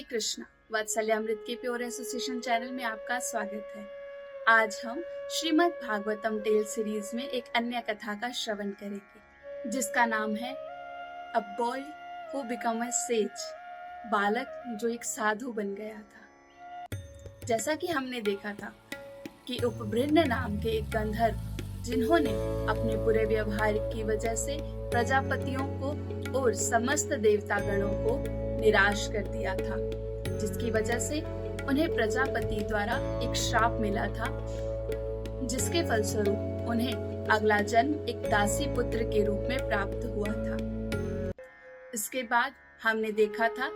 कृष्णा। वात्सल्यामृत के pure association channel में आपका स्वागत है। आज हम श्रीमद् भागवतम टेल सीरीज में एक अन्य कथा का श्रवण करेंगे, जिसका नाम है a boy who become a says, बालक जो एक साधु बन गया था। जैसा कि हमने देखा था कि उपबृन्न नाम के एक गंधर्व, जिन्होंने अपने बुरे व्यवहार की वजह से प्रजापतियों को और समस्त देवतागणों को निराश कर दिया था, जिसकी वजह से उन्हें प्रजापति द्वारा एक श्राप मिला था, जिसके फलस्वरूप उन्हें अगला जन्म एक दासी पुत्र के रूप में प्राप्त हुआ था। इसके बाद हमने देखा था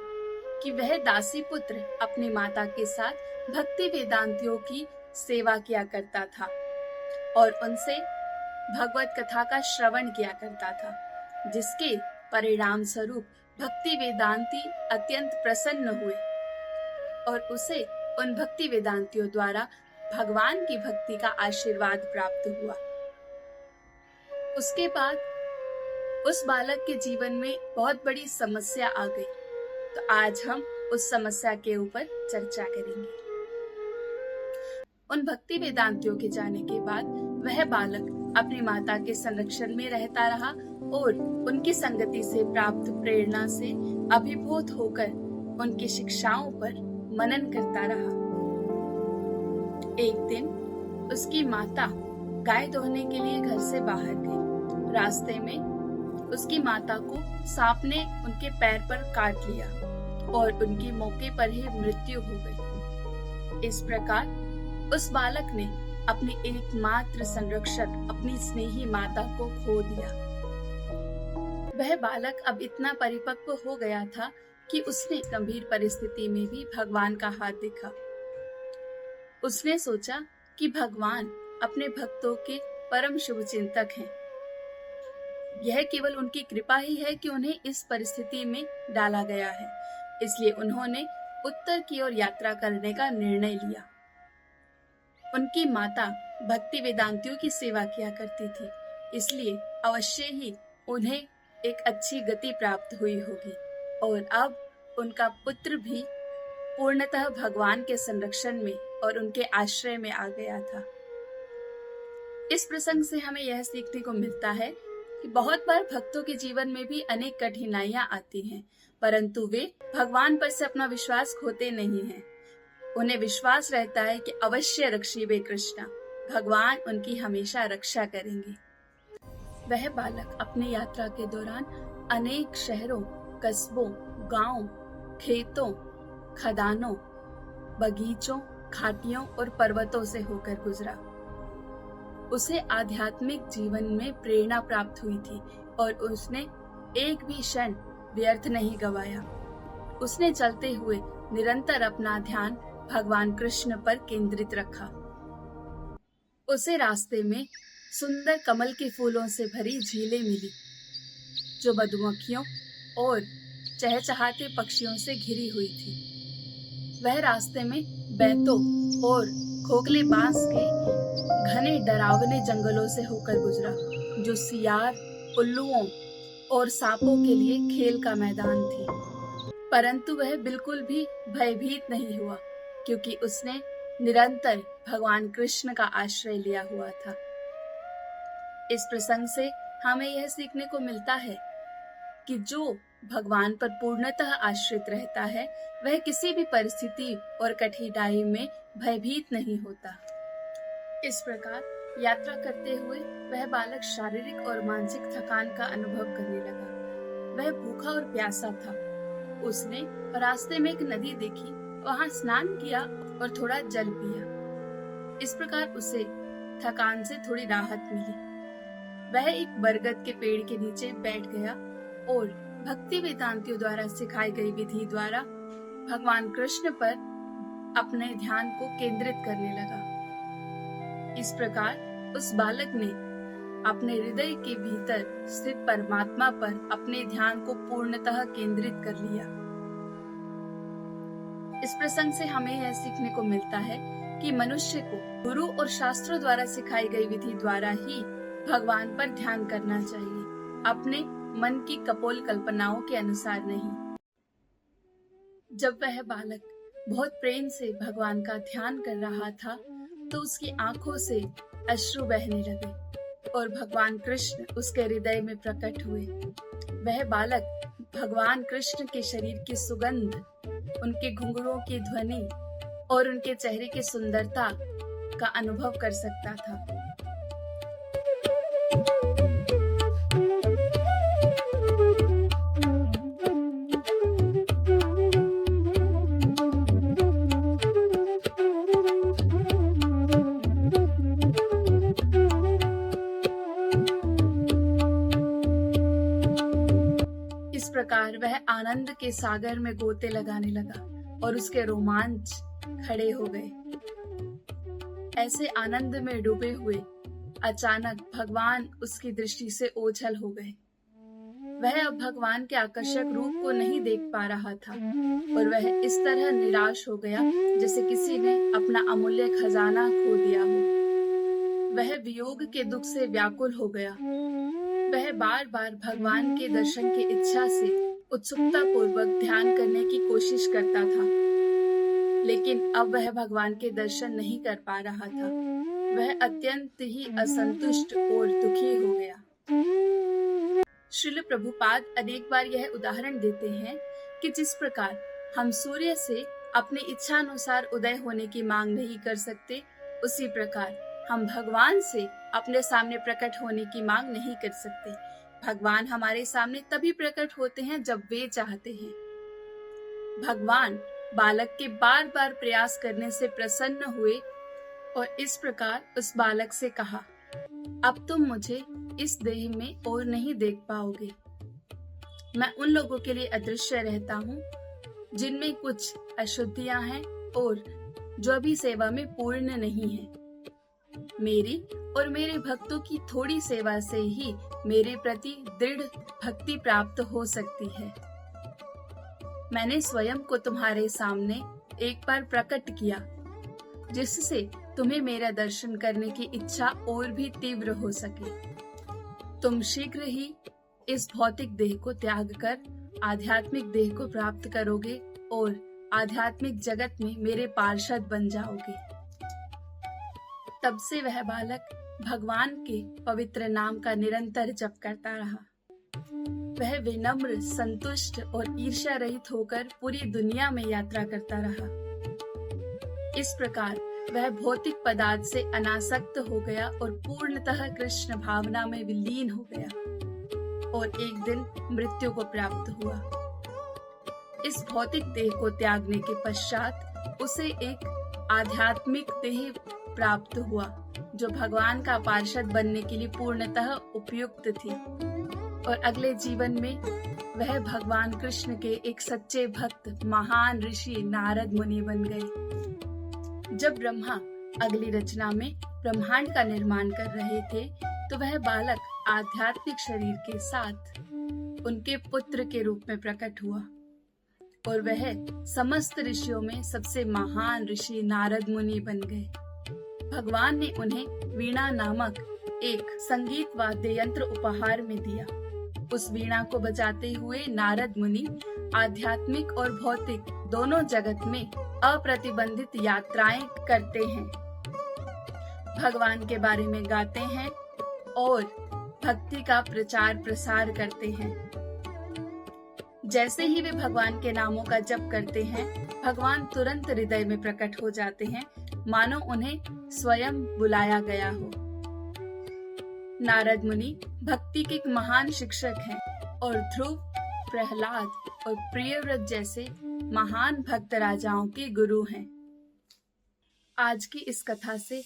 कि वह दासी पुत्र अपनी माता के साथ भक्ति वेदांतियों की सेवा किया करता था और उनसे भगवत कथा का श्रवण किया करता था, जिसके परिणाम स्वरूप भक्ति वेदांती अत्यंत प्रसन्न हुए और उसे उन भक्ति वेदांतियों द्वारा भगवान की भक्ति का आशीर्वाद प्राप्त हुआ। उसके बाद उस बालक के जीवन में बहुत बड़ी समस्या आ गई, तो आज हम उस समस्या के ऊपर चर्चा करेंगे। उन भक्ति वेदांतियों के जाने के बाद वह बालक अपनी माता के संरक्षण में रहता रहा और उनकी संगति से प्राप्त प्रेरणा से अभिभूत होकर उनकी शिक्षाओं पर मनन करता रहा। एक दिन उसकी माता गाय दोहने के लिए घर से बाहर गई। रास्ते में उसकी माता को सांप ने उनके पैर पर काट लिया और उनकी मौके पर ही मृत्यु हो गई। इस प्रकार उस बालक ने अपनी एकमात्र संरक्षक, अपनी स्नेही माता को खो दिया। वह बालक अब इतना परिपक्व हो गया था कि उसने गंभीर परिस्थिति में भी भगवान का हाथ देखा। उसने सोचा कि भगवान अपने भक्तों के परम शुभ चिंतक हैं। यह केवल उनकी कृपा ही है कि उन्हें इस परिस्थिति में डाला गया है। इसलिए उन्होंने उत्तर की ओर यात्रा करने का निर्णय लिया। उनकी माता भक्ति वेदांतियों की सेवा किया करती थी, इसलिए अवश्य ही उन्हें एक अच्छी गति प्राप्त हुई होगी और अब उनका पुत्र भी पूर्णतः भगवान के संरक्षण में और उनके आश्रय में आ गया था। इस प्रसंग से हमें यह सीखने को मिलता है कि बहुत बार भक्तों के जीवन में भी अनेक कठिनाइयां आती हैं, परंतु वे भगवान पर से अपना विश्वास खोते नहीं हैं। उन्हें विश्वास रहता है कि अवश्य रक्षिबे कृष्णा, भगवान उनकी हमेशा रक्षा करेंगे। वह बालक अपनी यात्रा के दौरान अनेक शहरों, कस्बों, गांवों, खेतों, खदानों, बगीचों, घाटियों और पर्वतों से होकर गुजरा। उसे आध्यात्मिक जीवन में प्रेरणा प्राप्त हुई थी और उसने एक भी क्षण व्यर्थ नहीं गवाया। उसने चलते हुए निरंतर अपना ध्यान भगवान कृष्ण पर केंद्रित रखा। उसे रास्ते में सुंदर कमल के फूलों से भरी झीलें मिली, जो मधुमक्खियों और चहचहाते पक्षियों से घिरी हुई थी। वह रास्ते में बैतों और खोखले बांस के घने डरावने जंगलों से होकर गुजरा, जो सियार, उल्लुओं और सांपों के लिए खेल का मैदान थी। परंतु वह बिल्कुल भी भयभीत नहीं हुआ, क्योंकि उसने निरंतर भगवान कृष्ण का आश्रय लिया हुआ था। इस प्रसंग से हमें यह सीखने को मिलता है कि जो भगवान पर पूर्णतः आश्रित रहता है, वह किसी भी परिस्थिति और कठिनाई में भयभीत नहीं होता। इस प्रकार यात्रा करते हुए वह बालक शारीरिक और मानसिक थकान का अनुभव करने लगा। वह भूखा और प्यासा था। उसने रास्ते में एक नदी देखी, वहां स्नान किया और थोड़ा जल पिया। इस प्रकार उसे थकान से थोड़ी राहत मिली। वह एक बरगद के पेड़ के नीचे बैठ गया और भक्ति वेदांतियों द्वारा सिखाई गई विधि द्वारा भगवान कृष्ण पर अपने ध्यान को केंद्रित करने लगा। इस प्रकार उस बालक ने अपने हृदय के भीतर स्थित परमात्मा पर अपने ध्यान को पूर्णतः केंद्रित कर लिया। इस प्रसंग से हमें यह सीखने को मिलता है कि मनुष्य को गुरु और शास्त्रों द्वारा सिखाई गई विधि द्वारा ही भगवान पर ध्यान करना चाहिए, अपने मन की कपोल कल्पनाओं के अनुसार नहीं। जब वह बालक बहुत प्रेम से भगवान का ध्यान कर रहा था, तो उसकी आंखों से अश्रु बहने लगे और भगवान कृष्ण उसके हृदय में प्रकट हुए। वह बालक भगवान कृष्ण के शरीर की सुगंध, उनके घुंघरूओं की ध्वनि और उनके चेहरे की सुंदरता का अनुभव कर सकता था। इस प्रकार वह आनंद के सागर में गोते लगाने लगा और उसके रोमांच खड़े हो गए। ऐसे आनंद में डूबे हुए अचानक भगवान उसकी दृष्टि से ओझल हो गए। वह अब भगवान के आकर्षक रूप को नहीं देख पा रहा था और वह इस तरह निराश हो गया जैसे किसी ने अपना अमूल्य खजाना खो दिया हो। वह वियोग के दुख से व्याकुल हो गया। वह बार बार भगवान के दर्शन की इच्छा से उत्सुकता पूर्वक ध्यान करने की कोशिश करता था, लेकिन अब वह भगवान के दर्शन नहीं कर पा रहा था। वह अत्यंत ही असंतुष्ट और दुखी हो गया। श्रील प्रभुपाद अनेक बार यह उदाहरण देते हैं कि जिस प्रकार हम सूर्य से अपनी इच्छा अनुसार उदय होने की मांग नहीं कर सकते, उसी प्रकार हम भगवान से अपने सामने प्रकट होने की मांग नहीं कर सकते। भगवान हमारे सामने तभी प्रकट होते हैं जब वे चाहते हैं। भगवान बालक के बार बार प्रयास करने से प्रसन्न हुए और इस प्रकार उस बालक से कहा, अब तुम मुझे इस देह में और नहीं देख पाओगे। मैं उन लोगों के लिए अदृश्य रहता हूँ जिनमें कुछ अशुद्धियां हैं और जो अभी सेवा में पूर्ण नहीं है। मेरी और मेरे भक्तों की थोड़ी सेवा से ही मेरे प्रति दृढ़ भक्ति प्राप्त हो सकती है। मैंने स्वयं को तुम्हारे सामने एक बार प्रकट किया, जिससे तुम्हें मेरा दर्शन करने की इच्छा और भी तीव्र हो सके। तुम शीघ्र ही इस भौतिक देह को त्याग कर आध्यात्मिक देह को प्राप्त करोगे और आध्यात्मिक जगत में मेरे पार्षद बन जाओगे। तब से वह बालक भगवान के पवित्र नाम का निरंतर जप करता रहा। वह विनम्र, संतुष्ट और ईर्ष्या रहित होकर पूरी दुनिया में यात्रा करता रहा। इस प्रकार वह भौतिक पदार्थ से अनासक्त हो गया और पूर्णतः कृष्ण भावना में विलीन हो गया और एक दिन मृत्यु को प्राप्त हुआ। इस भौतिक देह को त्यागने के पश्चात उसे एक आध्यात्मिक देह प्राप्त हुआ, जो भगवान का पार्षद बनने के लिए पूर्णतः उपयुक्त थी। और अगले जीवन में वह भगवान कृष्ण के एक सच्चे भक्त महान ऋषि नारद मुनि बन गए। जब ब्रह्मा अगली रचना में ब्रह्मांड का निर्माण कर रहे थे, तो वह बालक आध्यात्मिक शरीर के साथ उनके पुत्र के रूप में प्रकट हुआ और वह समस्त ऋषियों में सबसे महान ऋषि नारद मुनि बन गए। भगवान ने उन्हें वीणा नामक एक संगीत वाद्य यंत्र उपहार में दिया। उस वीणा को बजाते हुए नारद मुनि आध्यात्मिक और भौतिक दोनों जगत में अप्रतिबंधित यात्राएं करते हैं, भगवान के बारे में गाते हैं और भक्ति का प्रचार प्रसार करते हैं। जैसे ही वे भगवान के नामों का जप करते हैं, भगवान तुरंत हृदय में प्रकट हो जाते हैं, मानो उन्हें स्वयं बुलाया गया हो। नारद मुनि भक्ति के एक महान शिक्षक हैं और ध्रुव, प्रहलाद और प्रियव्रत जैसे महान भक्त राजाओं के गुरु हैं। आज की इस कथा से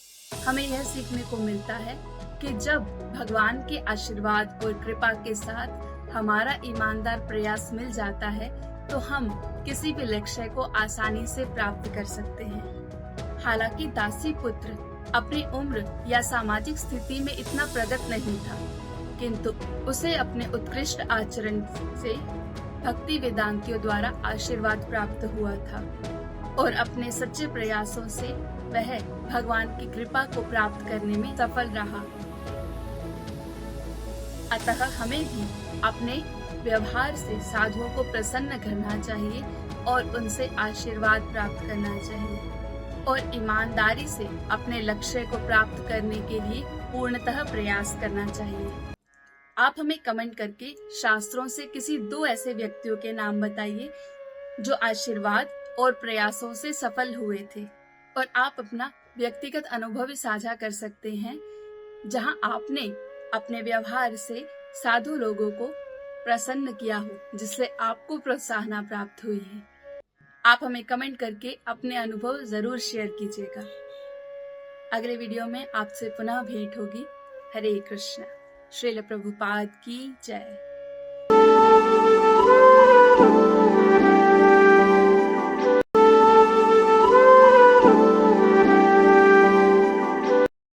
हमें यह सीखने को मिलता है कि जब भगवान के आशीर्वाद और कृपा के साथ हमारा ईमानदार प्रयास मिल जाता है, तो हम किसी भी लक्ष्य को आसानी से प्राप्त कर सकते हैं। हालांकि दासी पुत्र अपनी उम्र या सामाजिक स्थिति में इतना प्रगत नहीं था, किंतु उसे अपने उत्कृष्ट आचरण से भक्ति वेदांतियों द्वारा आशीर्वाद प्राप्त हुआ था और अपने सच्चे प्रयासों से वह भगवान की कृपा को प्राप्त करने में सफल रहा। अतः हमें भी अपने व्यवहार से साधुओं को प्रसन्न करना चाहिए और उनसे आशीर्वाद प्राप्त करना चाहिए और ईमानदारी से अपने लक्ष्य को प्राप्त करने के लिए पूर्णतः प्रयास करना चाहिए। आप हमें कमेंट करके शास्त्रों से किसी 2 ऐसे व्यक्तियों के नाम बताइए जो आशीर्वाद और प्रयासों से सफल हुए थे, और आप अपना व्यक्तिगत अनुभव भी साझा कर सकते हैं जहां आपने अपने व्यवहार से साधु लोगों को प्रसन्न किया हो, जिससे आपको प्रोत्साहन प्राप्त हुई है। आप हमें कमेंट करके अपने अनुभव जरूर शेयर कीजिएगा। अगले वीडियो में आपसे पुनः भेंट होगी। हरे कृष्ण। श्रील प्रभुपाद की जय।